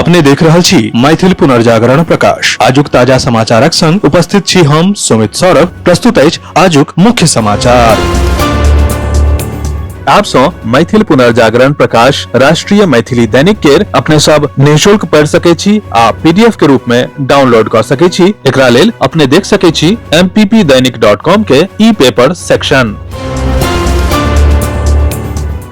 अपने देख रहल छी मैथिल पुनर्जागरण प्रकाश। आजुक ताजा समाचारक संग उपस्थित छी हम सुमित सौरभ। प्रस्तुत अछि आजुक मुख्य समाचार। आप सो मैथिल पुनर्जागरण प्रकाश राष्ट्रीय मैथिली दैनिक केर अपने सब निःशुल्क पढ़ सके छी आ पीडीएफ के रूप में डाउनलोड कर सके छी। एकरा लेल अपने देख सके छी mppdainik.com के ई पेपर सेक्शन।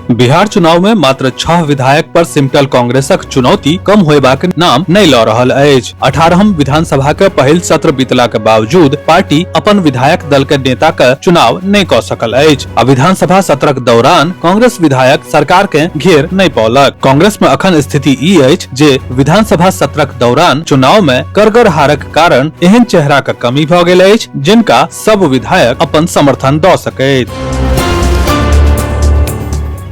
बिहार चुनाव में मात्र 6 विधायक पर सिमटल कांग्रेसक चुनौती कम होयबाक नाम नहीं लऽ रहल अछि। 18हम विधानसभा के पहिल सत्र बीतला के बावजूद पार्टी अपन विधायक दल के नेता के चुनाव नहीं कऽ सकल अछि आ विधानसभा सत्रक दौरान कांग्रेस विधायक सरकार के घेर नहीं पौलक। कांग्रेस में अखन स्थिति ई अछि जे विधानसभा सत्रक दौरान चुनाव में करगर हारक कारण एहन चेहरा के कमी भऽ गेल अछि जिनका सब विधायक अपन समर्थन दऽ सकैत।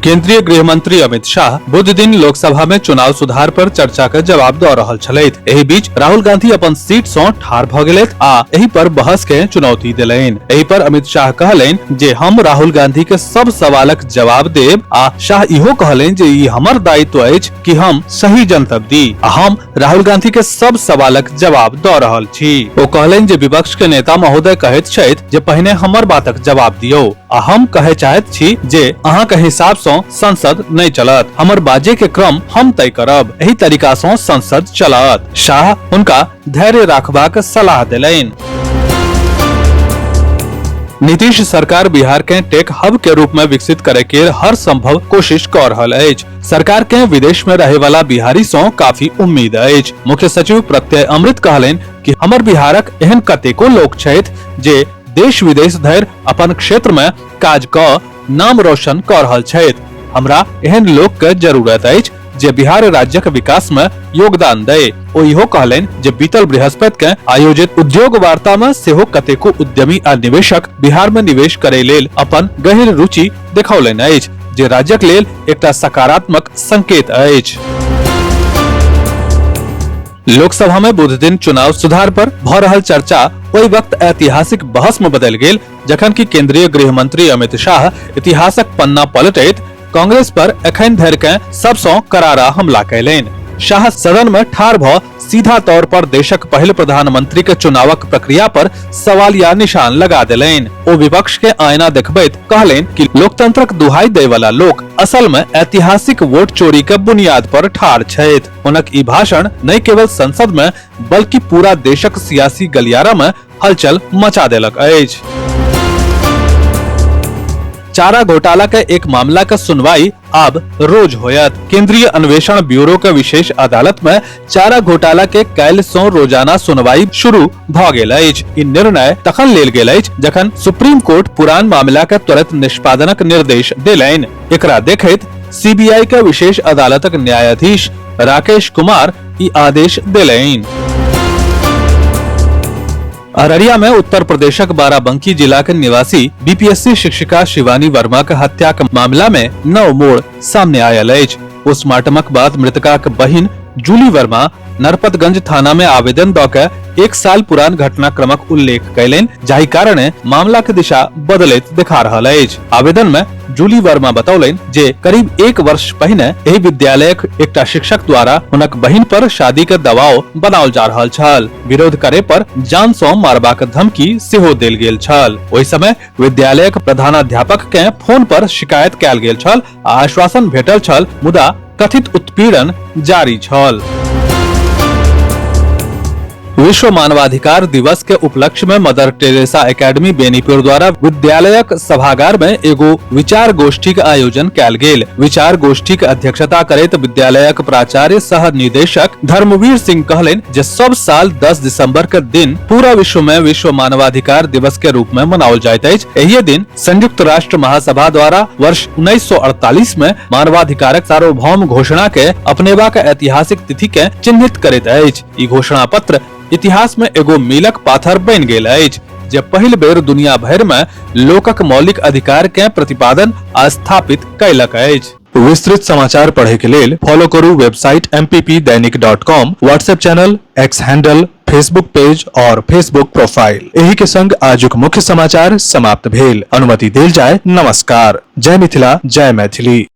केंद्रीय गृह मंत्री अमित शाह बुध दिन लोकसभा में चुनाव सुधार पर चर्चा के जवाब दऽ रहल छलैथ। एहि बीच राहुल गांधी अपन सीट सँ ठाढ़ भऽ गेलैथ आ एहि पर बहस के चुनौती देलैन। एहि पर अमित शाह कहलैन जे हम राहुल गांधी के सब सवालक जवाब देब आ शाह इहो कहलैन जे ई हमर दायित्व अछि कि हम सही जनतब दी आ हम राहुल गांधी के सब सवालक जवाब दऽ रहल छी। ओ कहलैन जे विपक्ष के नेता महोदय कहैत छथि जे पहिने हमर बातक जवाब दियौ आ हम कहे चाहैत छी जे अहाँ के हिसाब सँ संसद नहीं चलत, हमर बाजे के क्रम हम तय करब, एही तरीका सँ संसद चलत। शाह हुनका धैर्य राखबाक सलाह देलैन। नीतीश सरकार बिहार के टेक हब के रूप में विकसित करे के हर संभव कोशिश कर रहल अछि। सरकार के विदेश में रहे वाला बिहारी सँ काफी उम्मीद अछि। मुख्य सचिव प्रत्यय अमृत कहलैन कि हमर बिहारक एहन कतेको लोक छथि जे देश विदेश धरि अपन क्षेत्र में काज कऽ नाम रोशन कऽ रहल छथि। हमरा एहन लोक के जरूरत अछि जे बिहार राज्यक विकास में योगदान दे। ओ इहो कहलैन जे बीतल बृहस्पति के आयोजित उद्योग वार्ता में सेहो कतेको उद्यमी आ निवेशक बिहार में निवेश करे लेल अपन गहीर रुचि देखौलैन अछि जे राज्यक लेल एकटा सकारात्मक संकेत अछि। लोकसभा में बुध दिन चुनाव सुधार पर भऽ रहल चर्चा ओहि वक्त ऐतिहासिक बहस में बदल गेल जखन कि केंद्रीय गृह मंत्री अमित शाह इतिहासक पन्ना पलटैत कांग्रेस पर एखन धरि के सबसँ करारा हमला कयलैन। शाह सदन में ठाढ़ भऽ सीधा तौर पर देशक पहिल प्रधानमंत्री के चुनावक प्रक्रिया पर सवालिया निशान लगा देलैन। ओ विपक्ष के आईना देखबैत कहलैन कि लोकतंत्रक दुहाई दे वाला लोक असल में ऐतिहासिक वोट चोरी के बुनियाद पर ठाढ़ छथि। हुनक ई भाषण न केवल संसद में बल्कि पूरा देशक सियासी गलियारा में हलचल मचा देलक अछि। चारा घोटाला के एक मामला का सुनवाई अब रोज होयत। केंद्रीय अन्वेषण ब्यूरो के विशेष अदालत में चारा घोटाला के काल्हि सँ रोजाना सुनवाई शुरू भऽ गेल अछि। ई निर्णय तखन लेल गेल अछि जखन सुप्रीम कोर्ट पुरान मामला के त्वरित निष्पादनक निर्देश देलैन। एकरा देखैत सीबीआई के विशेष अदालतक न्यायाधीश राकेश कुमार ई आदेश देलैन। अररिया में उत्तर प्रदेशक बाराबंकी जिला के निवासी बीपीएससी शिक्षिका शिवानी वर्मा के हत्या के मामला में नव मोड़ सामने आयल अछि। पोस्टमार्टमक बाद मृतका के बहिन जूली वर्मा नरपतगंज थाना में आवेदन दऽ के 1 साल पुरान घटनाक्रमक उल्लेख कयलैन जाहि कारणे मामला के दिशा बदलैत देखा रहल अछि। आवेदन में जूली वर्मा बतौलैन जे करीब 1 वर्ष पहिने एहि विद्यालयक एकटा शिक्षक द्वारा हुनक बहिन पर शादी के दबाव बनाओल जा रहल छल। विरोध करे पर जान सँ मारबाक धमकी सेहो देल गेल छल। ओहि समय विद्यालयक प्रधानाध्यापक के फोन पर शिकायत कयल गेल छल आ आश्वासन भेटल छल मुदा कथित उत्पीड़न जारी छल। विश्व मानवाधिकार दिवस के उपलक्ष्य में मदर टेरेसा एकेडमी बेनीपुर द्वारा विद्यालयक सभागार में एगो विचार गोष्ठी के आयोजन कयल गेल। विचार गोष्ठी के अध्यक्षता करैत विद्यालयक प्राचार्य सह निदेशक धर्मवीर सिंह कहलैन जे सब साल 10 दिसंबर के दिन पूरा विश्व में विश्व मानवाधिकार दिवस के रूप में मनाओल जाइत अछि। एहि दिन संयुक्त राष्ट्र महासभा द्वारा वर्ष 1948 में मानवाधिकारक सार्वभौम घोषणा के अपनेबा के ऐतिहासिक तिथि के चिन्हित करैत अछि। ई घोषणा पत्र इतिहास में एगो मीलक पाथर बनि गेल अछि जे पहिल बेर दुनिया भर में लोकक मौलिक अधिकार के प्रतिपादन आ स्थापित कयलक अछि। विस्तृत समाचार पढ़े के लेल फॉलो करू website mppdainik.com, WhatsApp channel, x handle, Facebook page और फेसबुक प्रोफाइल। एही के संग आजुक मुख्य समाचार समाप्त भेल। अनुमति देल जाय। नमस्कार। जय मिथिला, जय मैथिली।